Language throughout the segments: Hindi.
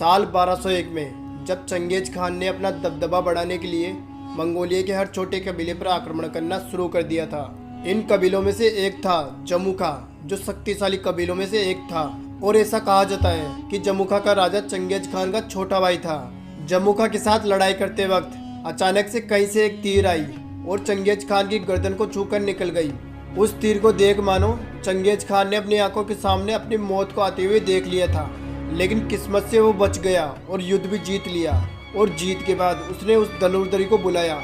साल 1201 में जब चंगेज खान ने अपना दबदबा बढ़ाने के लिए मंगोलिया के हर छोटे कबीले पर आक्रमण करना शुरू कर दिया था। इन कबीलों में से एक था जमुखा, जो शक्तिशाली कबीलों में से एक था और ऐसा कहा जाता है कि जमुखा का राजा चंगेज खान का छोटा भाई था। जमुखा के साथ लड़ाई करते वक्त अचानक से कहीं से एक तीर आई और चंगेज खान की गर्दन को छूकर निकल गई। उस तीर को देख मानो चंगेज खान ने अपनी आंखों के सामने अपनी मौत को आते हुए देख लिया था, लेकिन किस्मत से वो बच गया और युद्ध भी जीत लिया। और जीत के बाद उसने उस धनुर्धरी को बुलाया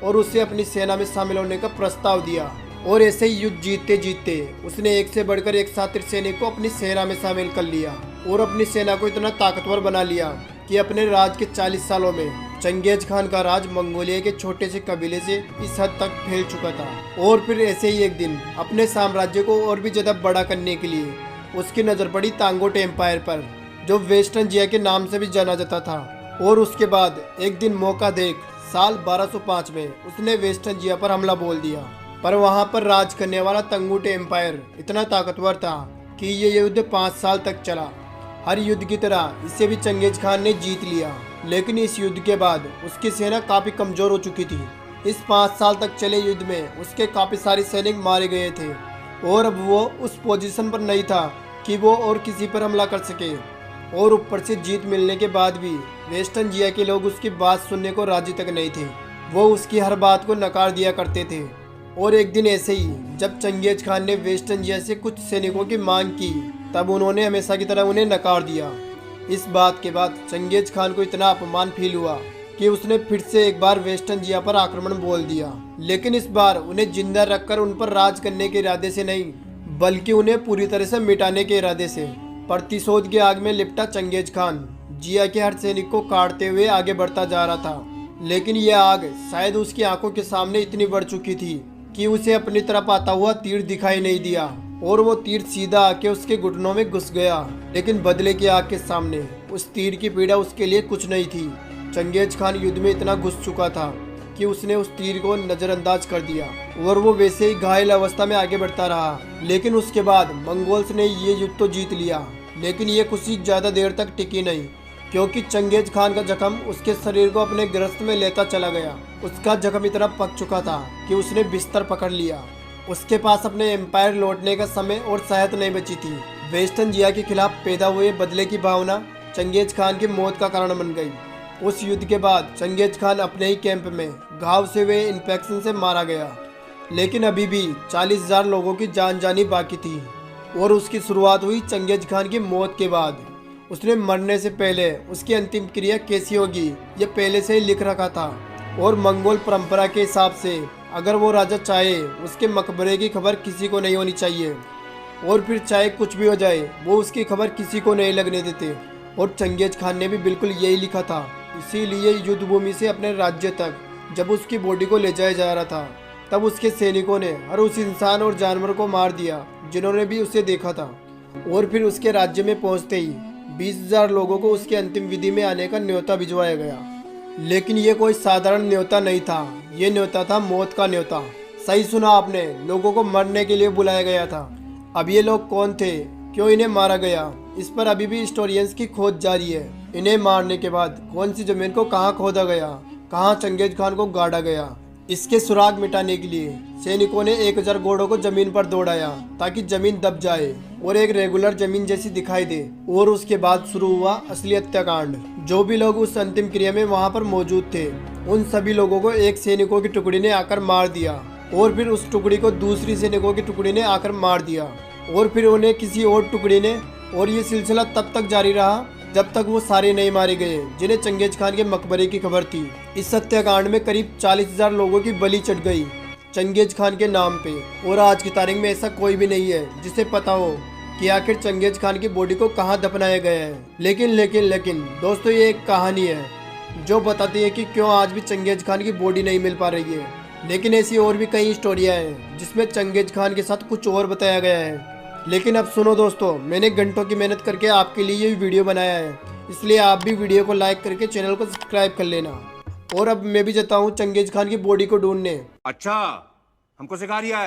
और उसे अपनी सेना में शामिल होने का प्रस्ताव दिया। और ऐसे ही युद्ध जीतते जीतते उसने एक से बढ़कर एक शातिर सैनिक को अपनी सेना में शामिल कर लिया और अपनी सेना को इतना ताकतवर बना लिया कि अपने राज के 40 सालों में चंगेज खान का राज मंगोलिया के छोटे से कबीले से इस हद तक फैल चुका था। और फिर ऐसे ही एक दिन अपने साम्राज्य को और भी ज्यादा बड़ा करने के लिए उसकी नजर पड़ी तांगोट एम्पायर पर, जो वेस्टर्न जिया के नाम से भी जाना जाता था। और उसके बाद एक दिन मौका देख साल 1205 में उसने वेस्टर्न जिया पर हमला बोल दिया। पर वहां पर राज करने वाला तंगुट एम्पायर इतना ताकतवर था कि ये युद्ध 5 साल तक चला। हर युद्ध की तरह इसे भी चंगेज खान ने जीत लिया, लेकिन इस युद्ध के बाद उसकी सेना काफी कमजोर हो चुकी थी। इस 5 साल तक चले युद्ध में उसके काफी सारे सैनिक मारे गए थे और अब वो उस पोजीशन पर नहीं था कि वो और किसी पर हमला कर सके। और ऊपर से जीत मिलने के बाद भी वेस्टर्न जिया के लोग उसकी बात सुनने को राजी तक नहीं थे। वो उसकी हर बात को नकार दिया करते थे। और एक दिन ऐसे ही जब चंगेज खान ने वेस्टर्न जिया से कुछ सैनिकों की मांग की, तब उन्होंने हमेशा की तरह उन्हें नकार दिया। इस बात के बाद चंगेज खान को इतना अपमान फील हुआ कि उसने फिर से एक बार वेस्टर्न जिया पर आक्रमण बोल दिया, लेकिन इस बार उन्हें जिंदा रखकर उन पर राज करने के इरादे से नहीं, बल्कि उन्हें पूरी तरह से मिटाने के इरादे से। प्रतिशोध की आग में लिपटा चंगेज खान जिया के हर सैनिक को काटते हुए आगे बढ़ता जा रहा था, लेकिन यह आग शायद उसकी आंखों के सामने इतनी बढ़ चुकी थी कि उसे अपनी तरफ आता हुआ तीर दिखाई नहीं दिया और वो तीर सीधा आके उसके घुटनों में घुस गया। लेकिन बदले की आग के सामने उस तीर की पीड़ा उसके लिए कुछ नहीं थी। चंगेज खान युद्ध में इतना घुस चुका था कि उसने उस तीर को नजरअंदाज कर दिया और वो वैसे ही घायल अवस्था में आगे बढ़ता रहा। लेकिन उसके बाद मंगोल्स ने ये युद्ध तो जीत लिया, लेकिन ये कुछ ज्यादा देर तक टिकी नहीं, क्योंकि चंगेज खान का जख्म उसके शरीर को अपने गिरफ्त में लेता चला गया। उसका जख्म इतना पक चुका था कि उसने बिस्तर पकड़ लिया। उसके पास अपने एम्पायर लौटने का समय और शायद नहीं बची थी। वेस्टर्न जिया के खिलाफ पैदा हुए बदले की भावना चंगेज खान की मौत का कारण बन गई। उस युद्ध के बाद चंगेज खान अपने ही कैंप में घाव से हुए इन्फेक्शन से मारा गया, लेकिन अभी भी 40,000 लोगों की जान जानी बाकी थी। और उसकी शुरुआत हुई चंगेज खान की मौत के बाद। उसने मरने से पहले उसकी अंतिम क्रिया कैसी होगी ये पहले से ही लिख रखा था। और मंगोल परंपरा के हिसाब से अगर वो राजा चाहे उसके मकबरे की खबर किसी को नहीं होनी चाहिए, और फिर चाहे कुछ भी हो जाए वो उसकी खबर किसी को नहीं लगने देते। और चंगेज खान ने भी बिल्कुल यही लिखा था। इसीलिए युद्ध भूमि से अपने राज्य तक जब उसकी बॉडी को ले जाया जा रहा था, तब उसके सैनिकों ने हर उस इंसान और जानवर को मार दिया जिन्होंने भी उसे देखा था। और फिर उसके राज्य में पहुंचते ही 20,000 लोगों को उसके अंतिम विधि में आने का न्योता भिजवाया गया। लेकिन ये कोई साधारण न्योता नहीं था, ये न्योता था मौत का न्योता। सही सुना आपने, लोगों को मरने के लिए बुलाया गया था। अब ये लोग कौन थे, क्यों इन्हें मारा गया, इस पर अभी भी हिस्टोरियंस की खोज जारी है। इन्हें मारने के बाद कौन सी जमीन को कहाँ खोदा गया, कहाँ चंगेज खान को गाड़ा गया, इसके सुराग मिटाने के लिए सैनिकों ने 1000 घोड़ों को जमीन पर दौड़ाया ताकि जमीन दब जाए और एक रेगुलर जमीन जैसी दिखाई दे। और उसके बाद शुरू हुआ असली हत्याकांड। जो भी लोग उस अंतिम क्रिया में वहां पर मौजूद थे, उन सभी लोगों को एक सैनिकों की टुकड़ी ने आकर मार दिया और फिर उस टुकड़ी को दूसरी सैनिकों की टुकड़ी ने आकर मार दिया और फिर उन्हें किसी और टुकड़ी ने। और ये सिलसिला तब तक जारी रहा जब तक वो सारे नहीं मारे गए जिन्हें चंगेज खान के मकबरे की खबर थी। इस हत्याकांड में करीब 40,000 लोगों की बलि चढ़ गई चंगेज खान के नाम पे। और आज की तारीख में ऐसा कोई भी नहीं है जिसे पता हो कि आखिर चंगेज खान की बॉडी को कहाँ दफनाया गया है। लेकिन दोस्तों, ये एक कहानी है जो बताती है कि क्यों आज भी चंगेज खान की बॉडी नहीं मिल पा रही है। लेकिन ऐसी और भी कई स्टोरियाँ हैं जिसमें चंगेज खान के साथ कुछ और बताया गया है। लेकिन अब सुनो दोस्तों, मैंने घंटों की मेहनत करके आपके लिए ये वीडियो बनाया है, इसलिए आप भी वीडियो को लाइक करके चैनल को सब्सक्राइब कर लेना। और अब मैं भी जाता हूँ चंगेज खान की बॉडी को ढूंढने। अच्छा, हमको सिखा रिया है।